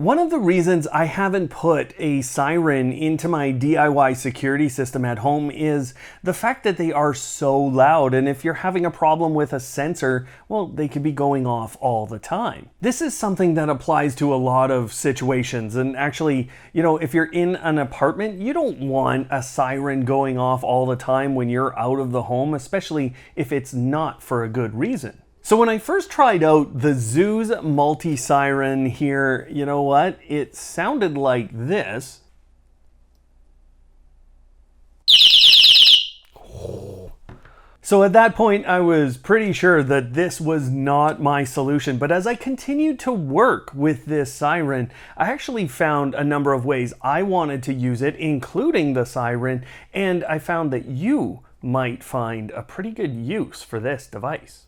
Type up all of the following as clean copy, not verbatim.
One of the reasons I haven't put a Siren into my DIY security system at home is the fact that they are so loud, and if you're having a problem with a sensor, well, they could be going off all the time. This is something that applies to a lot of situations, and actually, if you're in an apartment, you don't want a siren going off all the time when you're out of the home, especially if it's not for a good reason. So when I first tried out the Zooz Multisiren here, you know what? It sounded like this. So at that point, I was pretty sure that this was not my solution. But as I continued to work with this siren, I actually found a number of ways I wanted to use it, including the siren, and I found that you might find a pretty good use for this device.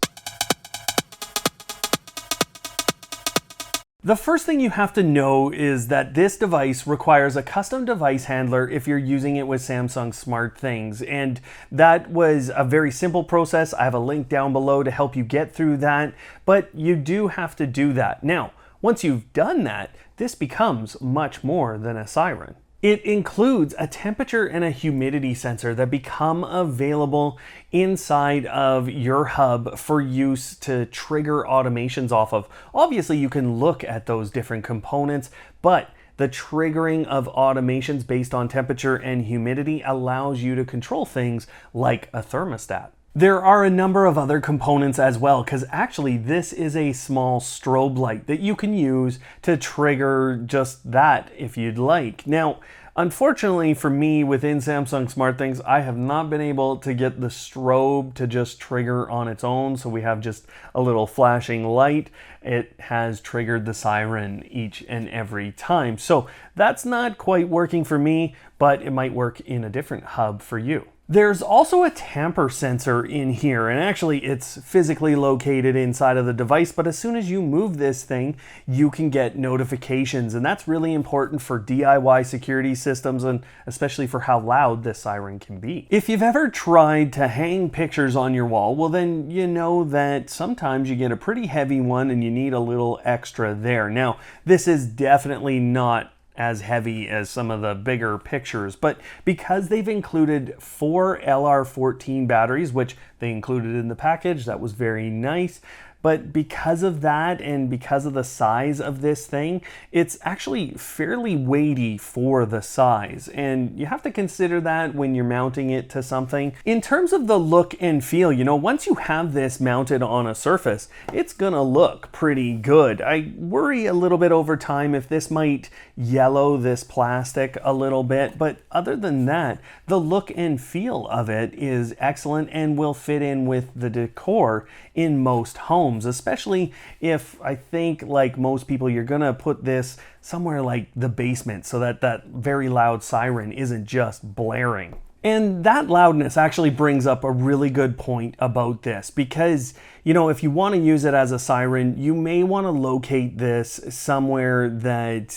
The first thing you have to know is that this device requires a custom device handler if you're using it with Samsung SmartThings, and that was a very simple process. I have a link down below to help you get through that, but you do have to do that. Now, once you've done that, this becomes much more than a siren. It includes a temperature and a humidity sensor that become available inside of your hub for use to trigger automations off of. Obviously, you can look at those different components, but the triggering of automations based on temperature and humidity allows you to control things like a thermostat. There are a number of other components as well, because actually this is a small strobe light that you can use to trigger just that if you'd like. Now, unfortunately for me within Samsung SmartThings, I have not been able to get the strobe to just trigger on its own, so we have just a little flashing light. It has triggered the siren each and every time. So that's not quite working for me, but it might work in a different hub for you. There's also a tamper sensor in here, and actually it's physically located inside of the device, but as soon as you move this thing, you can get notifications, and that's really important for DIY security systems, and especially for how loud this siren can be. If you've ever tried to hang pictures on your wall, well then you know that sometimes you get a pretty heavy one and you need a little extra there. Now, this is definitely not as heavy as some of the bigger pictures, but because they've included 4 LR14 batteries, which they included in the package, that was very nice. But because of that and because of the size of this thing, it's actually fairly weighty for the size. And you have to consider that when you're mounting it to something. In terms of the look and feel, once you have this mounted on a surface, it's gonna look pretty good. I worry a little bit over time if this might yellow this plastic a little bit, but other than that, the look and feel of it is excellent and will fit in with the decor in most homes, especially if I think, like most people, you're gonna put this somewhere like the basement so that that very loud siren isn't just blaring. And that loudness actually brings up a really good point about this, because if you want to use it as a siren, you may want to locate this somewhere that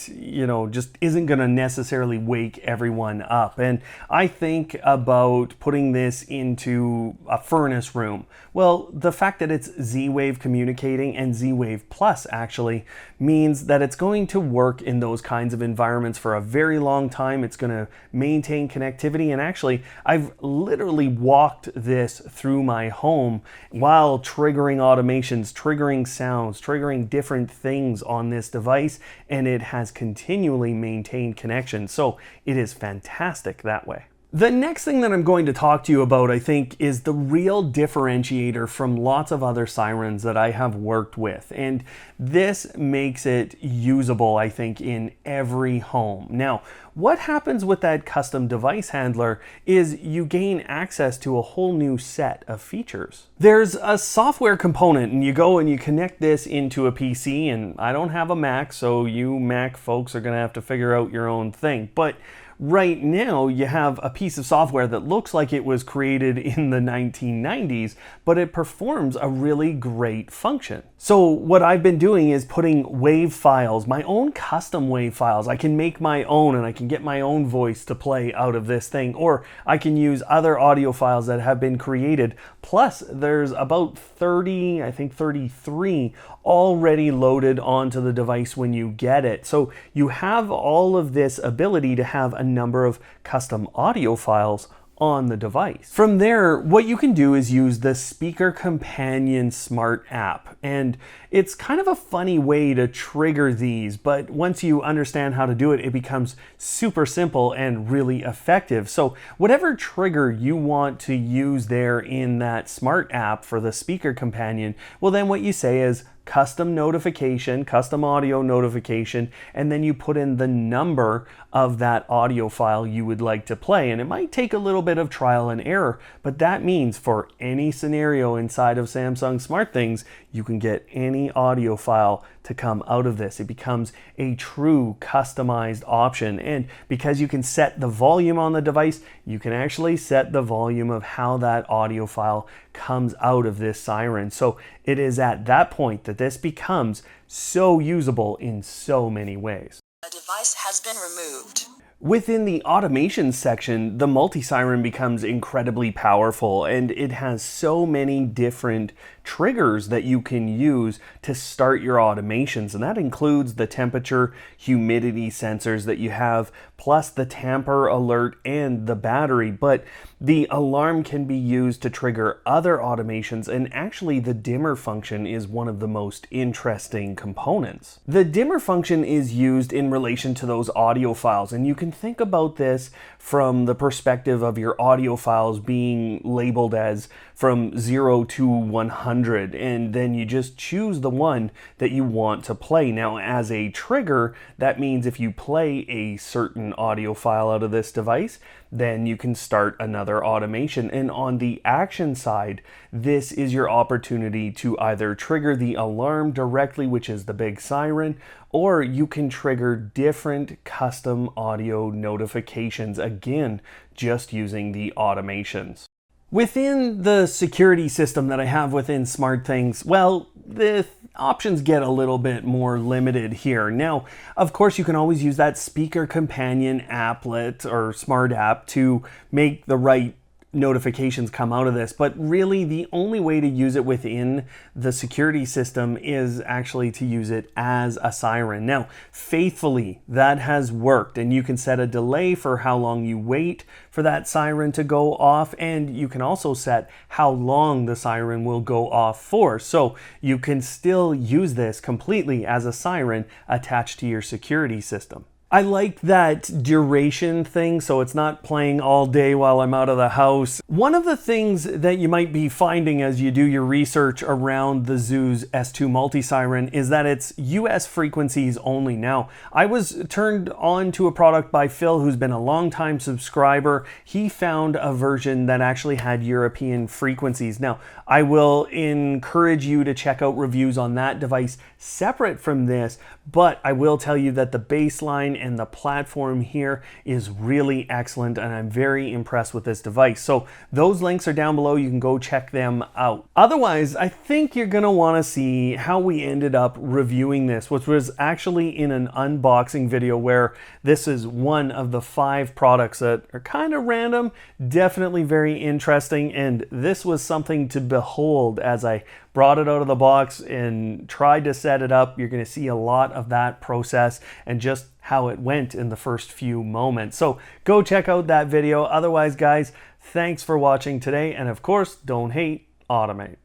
just isn't going to necessarily wake everyone up. And I think about putting this into a furnace room. Well, the fact that it's Z-Wave communicating, and Z-Wave Plus actually, means that it's going to work in those kinds of environments for a very long time. It's going to maintain connectivity, and actually I've literally walked this through my home while triggering automations, triggering sounds, triggering different things on this device, and it has continually maintained connection. So it is fantastic that way. The next thing that I'm going to talk to you about, I think, is the real differentiator from lots of other sirens that I have worked with. And this makes it usable, I think, in every home. Now, what happens with that custom device handler is you gain access to a whole new set of features. There's a software component, and you go and you connect this into a PC, and I don't have a Mac, so you Mac folks are gonna have to figure out your own thing. But right now you have a piece of software that looks like it was created in the 1990s, but it performs a really great function. So what I've been doing is putting WAV files, my own custom WAV files. I can make my own and I can get my own voice to play out of this thing, or I can use other audio files that have been created. Plus there's about 30, I think 33 already loaded onto the device when you get it. So you have all of this ability to have a number of custom audio files on the device. From there, what you can do is use the Speaker Companion Smart app. And it's kind of a funny way to trigger these, but once you understand how to do it, it becomes super simple and really effective. So whatever trigger you want to use there in that Smart app for the Speaker Companion, well then what you say is custom notification, custom audio notification, and then you put in the number of that audio file you would like to play. And it might take a little bit of trial and error, but that means for any scenario inside of Samsung SmartThings, you can get any audio file to come out of this. It becomes a true customized option. And because you can set the volume on the device, you can actually set the volume of how that audio file comes out of this Siren. So it is at that point that this becomes so usable in so many ways. A device has been removed. Within the automation section, the Multisiren becomes incredibly powerful, and it has so many different triggers that you can use to start your automations, and that includes the temperature, humidity sensors that you have, plus the tamper alert and the battery. But the alarm can be used to trigger other automations, and actually the dimmer function is one of the most interesting components. The dimmer function is used in relation to those audio files, and you can think about this from the perspective of your audio files being labeled as from 0 to 100, and then you just choose the one that you want to play. Now, as a trigger, that means if you play a certain audio file out of this device, then you can start another automation. And on the action side, this is your opportunity to either trigger the alarm directly, which is the big siren, or you can trigger different custom audio notifications, again, just using the automations. Within the security system that I have within SmartThings, well, the options get a little bit more limited here. Now, of course, you can always use that Speaker Companion applet or Smart app to make the right notifications come out of this, but really the only way to use it within the security system is actually to use it as a siren. Now, faithfully, that has worked, and you can set a delay for how long you wait for that siren to go off, and you can also set how long the siren will go off for. So you can still use this completely as a siren attached to your security system. I like that duration thing, so it's not playing all day while I'm out of the house. One of the things that you might be finding as you do your research around the Zooz S2 Multisiren is that it's US frequencies only. Now, I was turned on to a product by Phil, who's been a long-time subscriber. He found a version that actually had European frequencies. Now, I will encourage you to check out reviews on that device separate from this, but I will tell you that the baseline and the platform here is really excellent, and I'm very impressed with this device. So those links are down below. You can go check them out. Otherwise, I think you're gonna wanna see how we ended up reviewing this, which was actually in an unboxing video where this is one of the 5 products that are kind of random, definitely very interesting, and this was something to behold as I brought it out of the box and tried to set it up. You're going to see a lot of that process and just how it went in the first few moments. So go check out that video. Otherwise, guys, thanks for watching today. And of course, don't hate, automate.